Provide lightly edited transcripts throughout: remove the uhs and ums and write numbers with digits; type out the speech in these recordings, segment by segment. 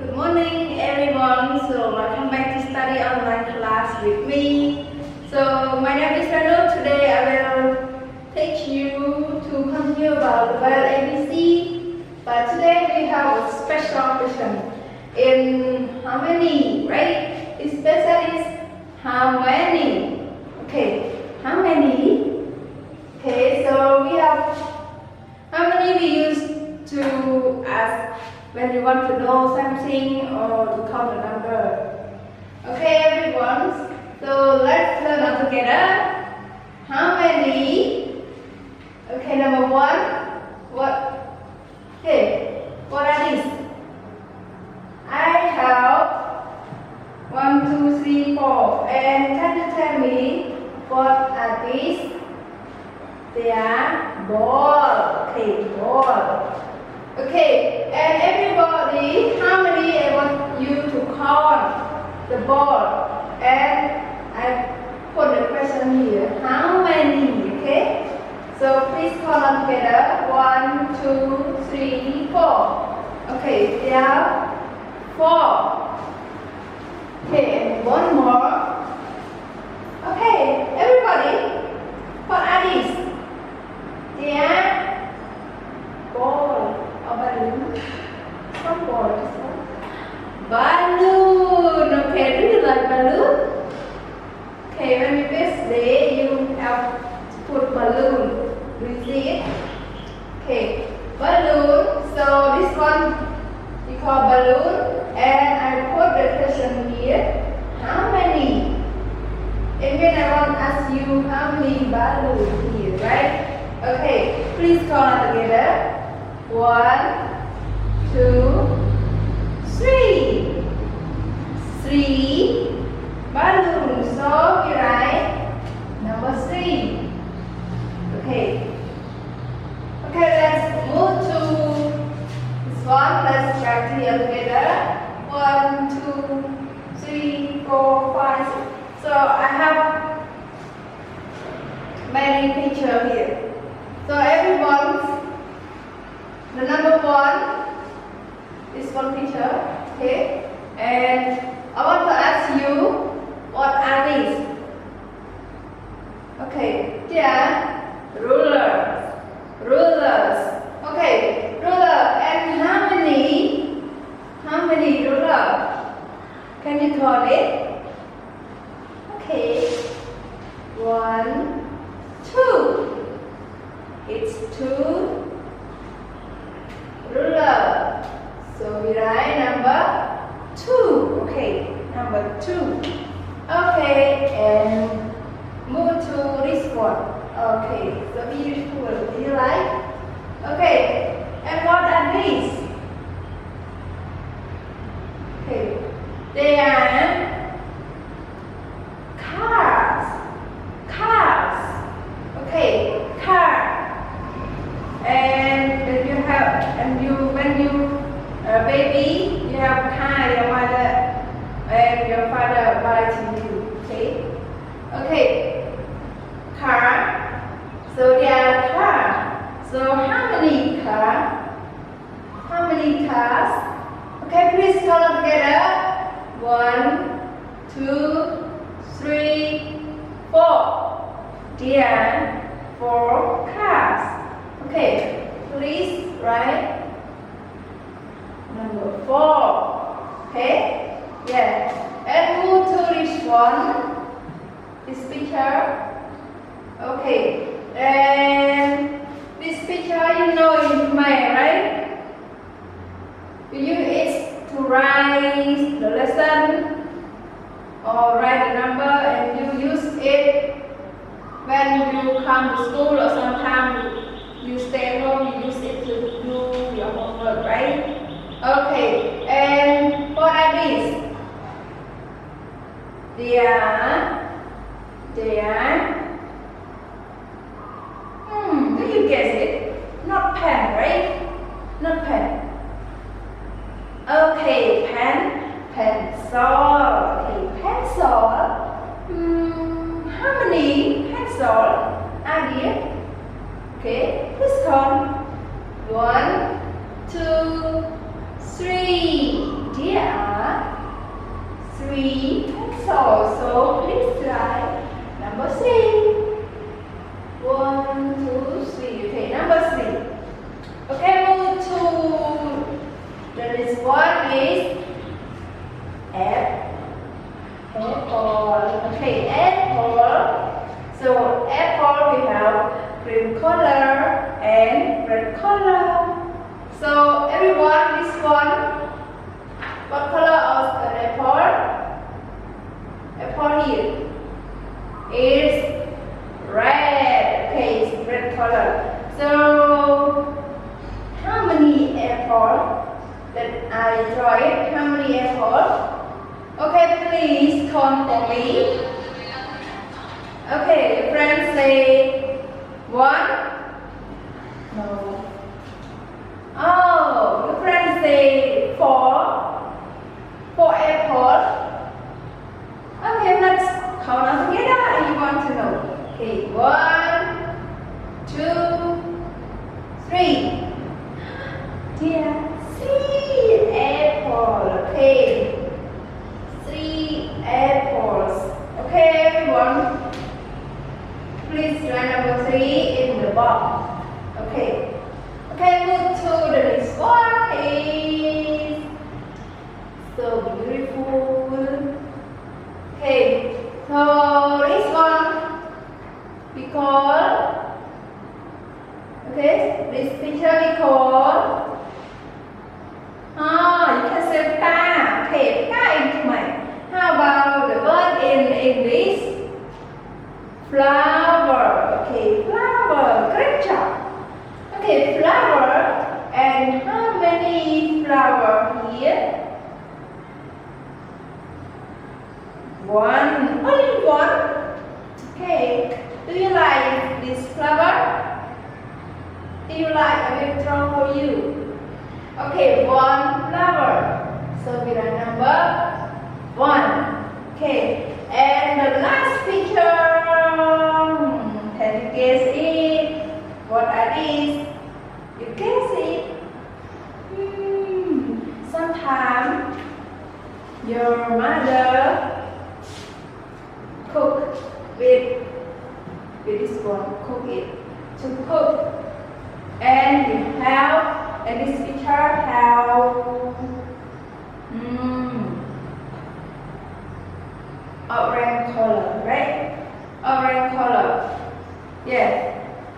Good morning, everyone. So welcome back to study online class with me. So my name is Rano. Today I will teach you to continue about the vowel ABC. But today we have a special question in how many, right? It's special is how many. Okay, how many? Okay, so we have how many we use to ask when you want to know something or to count the number. Okay, everyone. So let's learn all together. How many? Okay, number one. What? Okay, what are these? I have 1, 2, 3, 4. And can you tell me what are these? They are ball. Okay, ball. Okay, and everybody, how many I want you to count the ball? And I put the question here. How many? Okay, so please count on together. 1, 2, 3, 4. Okay, there are 4. Okay, and one more. Okay, everybody, what are these? They are ball. A balloon. Some ball. Balloon. Okay, do you like balloon? Okay, when you birthday, you have to put balloon. Do you see it? Okay, balloon. So this one we call balloon, and I put the question here. How many? And when I want to ask you how many balloons here, right? Okay, please count together. 1, 2, 3. 3 balloons. So we write number 3. Okay. Okay, let's move to this one. Let's write here together. 1, 2, 3, 4, 5, 6. So I have many pictures here. So everyone. The number 1 is one picture, okay? And I want to ask you, what are these? Okay, they are rulers. Rulers. Okay, ruler. And how many ruler? Can you count it? Okay. 1, 2. It's 2. Ruler. So we write number 2. Okay, number 2. Okay, and move to this one. Okay, so beautiful. Do you like? Okay, and what are these? Okay, they are cars. Cars. Okay, car. And when you baby, you have car, your mother and your father buy to you. Okay. Okay. Car. So they are car. So how many car? How many cars? Okay, please count together. 1, 2, 3, 4. There are 4 cars. Okay, please write number 4. Okay? Yeah. And move to this one. This picture. Okay. And this picture you know in Khmer, right? You use it to write the lesson or write the number, and you use it when you come to school, or sometimes you stay at home, you use it to do your homework, right? Okay, and what are these? They are, do you guess it? Not pen, right? Not pen. Okay, pencil. Okay, pencil. How many pencil are there? Okay, please count. 1, 2, 3. Dear. are 3 pencils. So please write number 3. 1, 2, 3. Okay, number 3. Okay, move to the next one is apple. Okay, apple. So apple we have green color and red color. So everyone, this one, what color of an apple? Apple here is red. Okay, it's red color. So how many apples that I draw it? How many apples? Okay, please count for me. Okay, your friends say 1. No. Oh, your friends say 4. 4 apples. Okay, let's count them together. You want to know? Okay, 1, 2, 3. Dear, 3 apples. Okay, 3 apples. Okay, everyone. Please write number 3 in the box. Okay. Okay, move to the next one. Is so beautiful. Okay, so this one we call. Okay, this picture we call. You can say car. Okay, car in Khmer. How about the word in English? Flower. Okay, flower. Great job. Okay, flower. And how many flowers here? 1. Only 1. Okay. Do you like this flower? Do you like? I will draw for you. Okay, 1 flower. So we write number 1. Okay. And the last picture. Can you guess it? What are these? You guess it? Sometimes your mother cook with this one. Cook it to cook, and we have and this picture have orange color, right? Orange color. Yes.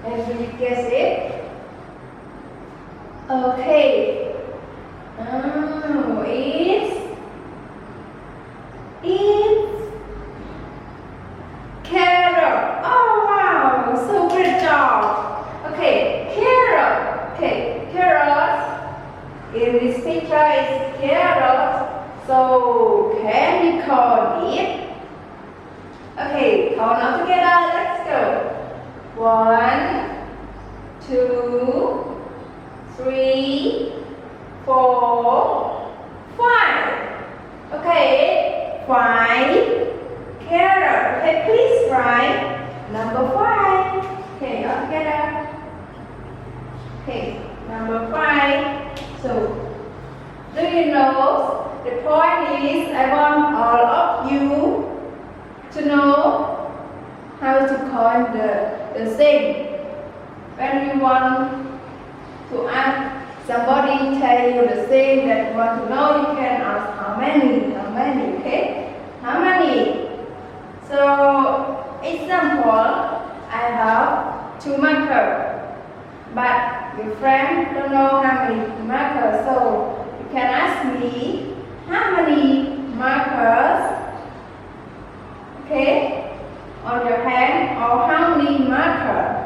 And will you guess it? Okay. It's carrot. Oh wow, so great job. Okay, carrot. Okay, carrot. In this picture is carrot. So can we call it? Okay, count all together. Let's go. 1, 2, 3, 4, 5. Okay, 5 carrot. Okay, please write number 5. Okay, all together. Okay, number 5. So, do you know the point is I want all of you to know how to count the thing. When you want to ask somebody tell you the thing that you want to know, you can ask how many, okay? How many? So, example, I have 2 markers, but your friend don't know how many markers, so you can ask me how many markers, okay, on your hand, or how many markers.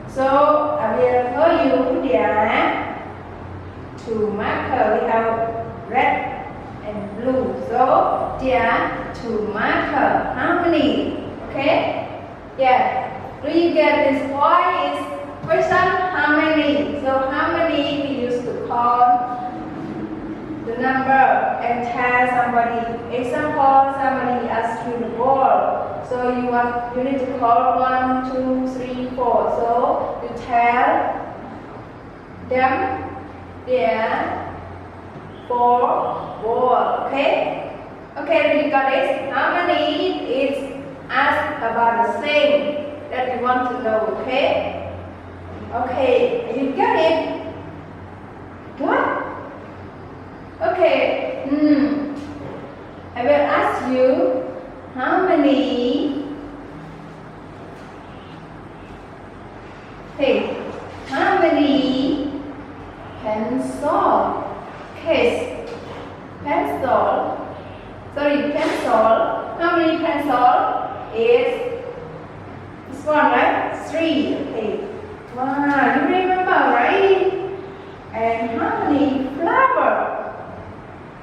So I will tell you there are 2 markers. We have red and blue. So there are 2 markers. How many? Okay? Yeah. Do you get this point? Is question how many? So how many we used to call the number and tell somebody. Example, somebody asks you the ball. So you need to call 1, 2, 3, 4. So you tell them there 4 ball. Okay? Okay, you got it? How many is asked about the same that you want to know, okay? Okay, you got it? What? Okay, I will ask you how many how many pencil case pencil how many pencil is this one, right? 3. Okay, wow, you remember, right? And how many flower?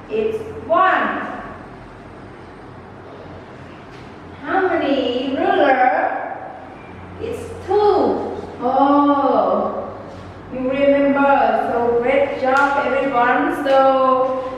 It's 1. How many ruler? It's 2. Oh, you remember. So great job, everyone. So